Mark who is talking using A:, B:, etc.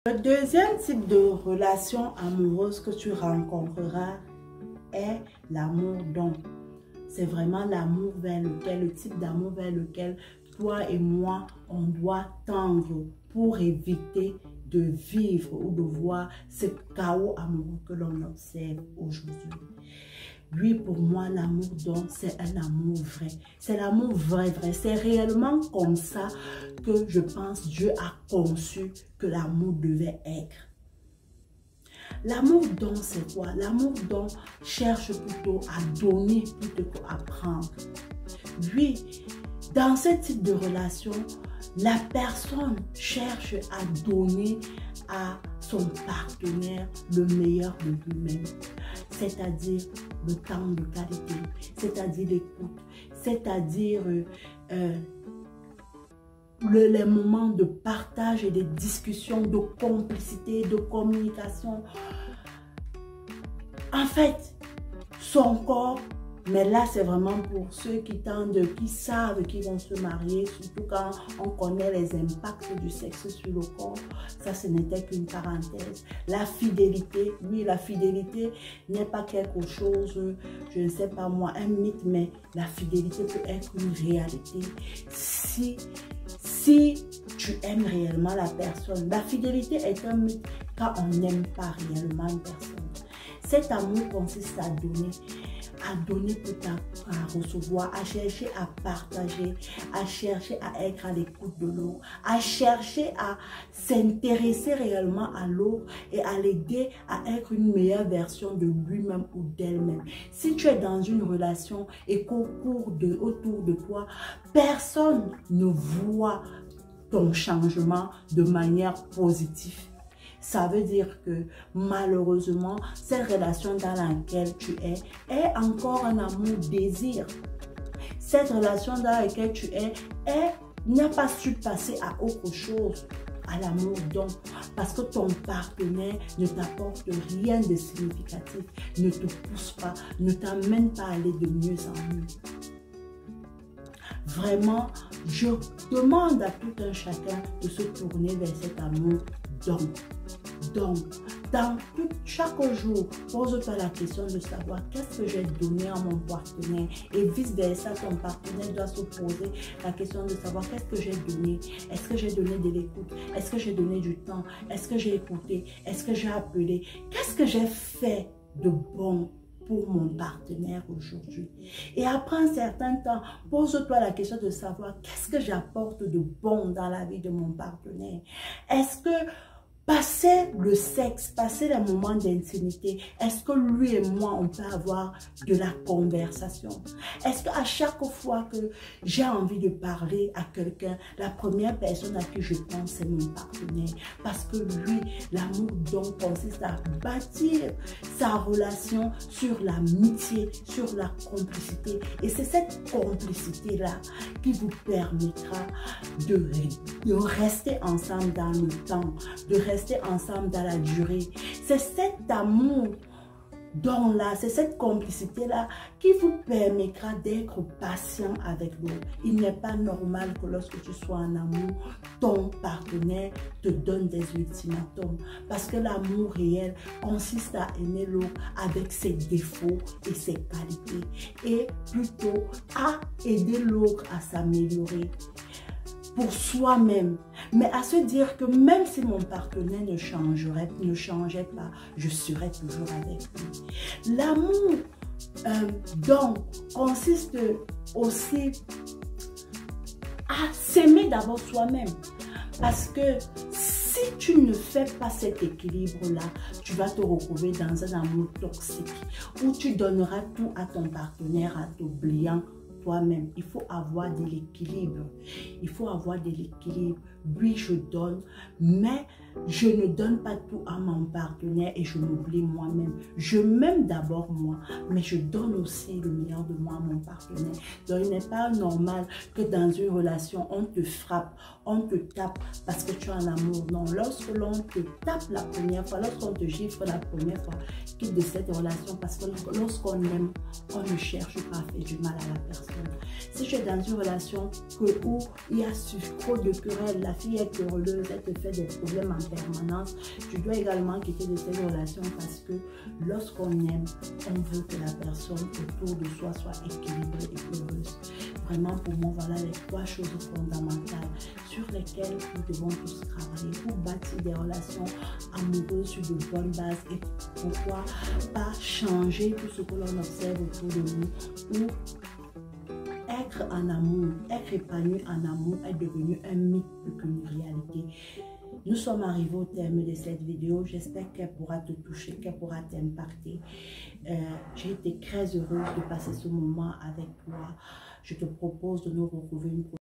A: Le deuxième type de relation amoureuse que tu rencontreras est l'amour don. C'est vraiment l'amour vers lequel, le type d'amour vers lequel toi et moi, on doit tendre pour éviter de vivre ou de voir ce chaos amoureux que l'on observe aujourd'hui. Oui, pour moi, l'amour don, c'est un amour vrai. C'est l'amour vrai. C'est réellement comme ça que je pense Dieu a conçu que l'amour devait être. L'amour don, c'est quoi? L'amour don cherche plutôt à donner plutôt qu'à prendre. Oui, dans ce type de relation, la personne cherche à donner à son partenaire le meilleur de lui-même, c'est-à-dire le temps de qualité, c'est-à-dire l'écoute, c'est-à-dire les moments de partage et de discussion, de complicité, de communication. En fait, son corps, mais là c'est vraiment pour ceux qui savent qu'ils vont se marier, surtout quand on connaît les impacts du sexe sur le corps. Ça, ce n'était qu'une parenthèse. La fidélité, oui, la fidélité n'est pas quelque chose, je ne sais pas moi, un mythe, mais la fidélité peut être une réalité si tu aimes réellement la personne. La fidélité est un mythe quand on n'aime pas réellement une personne. Cet amour consiste à donner peut-être à recevoir, à chercher à partager, à chercher à être à l'écoute de l'autre, à chercher à s'intéresser réellement à l'autre et à l'aider à être une meilleure version de lui-même ou d'elle-même. Si tu es dans une relation et autour de toi, personne ne voit ton changement de manière positive, ça veut dire que malheureusement, cette relation dans laquelle tu es encore un amour-désir. Cette relation dans laquelle tu es n'a pas su passer à autre chose, à l'amour don, parce que ton partenaire ne t'apporte rien de significatif, ne te pousse pas, ne t'amène pas à aller de mieux en mieux. Vraiment, je demande à tout un chacun de se tourner vers cet amour don. Donc, chaque jour, pose-toi la question de savoir qu'est-ce que j'ai donné à mon partenaire et vice-versa, ton partenaire doit se poser la question de savoir qu'est-ce que j'ai donné. Est-ce que j'ai donné de l'écoute? Est-ce que j'ai donné du temps? Est-ce que j'ai écouté? Est-ce que j'ai appelé? Qu'est-ce que j'ai fait de bon pour mon partenaire aujourd'hui? Et après un certain temps, pose-toi la question de savoir qu'est-ce que j'apporte de bon dans la vie de mon partenaire? Est-ce que passer le sexe, passer les moments d'intimité, est-ce que lui et moi, on peut avoir de la conversation? Est-ce qu'à chaque fois que j'ai envie de parler à quelqu'un, la première personne à qui je pense, c'est mon partenaire? Parce que lui, l'amour donc consiste à bâtir sa relation sur l'amitié, sur la complicité. Et c'est cette complicité-là qui vous permettra de rester ensemble dans le temps, de rester ensemble dans la durée. C'est cet amour dont-là, c'est cette complicité-là qui vous permettra d'être patient avec l'autre. Il n'est pas normal que lorsque tu sois en amour, ton partenaire te donne des ultimatums. Parce que l'amour réel consiste à aimer l'autre avec ses défauts et ses qualités. Et plutôt à aider l'autre à s'améliorer pour soi-même, mais à se dire que même si mon partenaire ne changeait pas, je serais toujours avec lui. L'amour donc consiste aussi à s'aimer d'abord soi-même, parce que si tu ne fais pas cet équilibre-là, tu vas te retrouver dans un amour toxique où tu donneras tout à ton partenaire en t'oubliant toi-même. Il faut avoir de l'équilibre. Il faut avoir de l'équilibre. Oui, je donne, mais je ne donne pas tout à mon partenaire et je m'oublie moi-même. Je m'aime d'abord moi, mais je donne aussi le meilleur de moi à mon partenaire. Donc, il n'est pas normal que dans une relation, on te frappe, on te tape parce que tu es en amour. Non, lorsque l'on te tape la première fois, lorsqu'on te gifle la première fois, quitte de cette relation parce que lorsqu'on aime, on ne cherche pas à faire du mal à la personne. Si tu es dans une relation où il y a trop de querelles, la fille est querelleuse, elle te fait des problèmes en permanence, tu dois également quitter de cette relation parce que lorsqu'on aime, on veut que la personne autour de soi soit équilibrée et heureuse. Vraiment, pour moi, voilà les 3 choses fondamentales sur lesquelles nous devons tous travailler pour bâtir des relations amoureuses sur de bonnes bases. Et pourquoi pas changer tout ce que l'on observe autour de nous, ou être en amour, être épanoui en amour est devenu un mythe plus qu'une réalité. Nous sommes arrivés au terme de cette vidéo. J'espère qu'elle pourra te toucher, qu'elle pourra t'impacter. J'ai été très heureuse de passer ce moment avec toi. Je te propose de nous retrouver une prochaine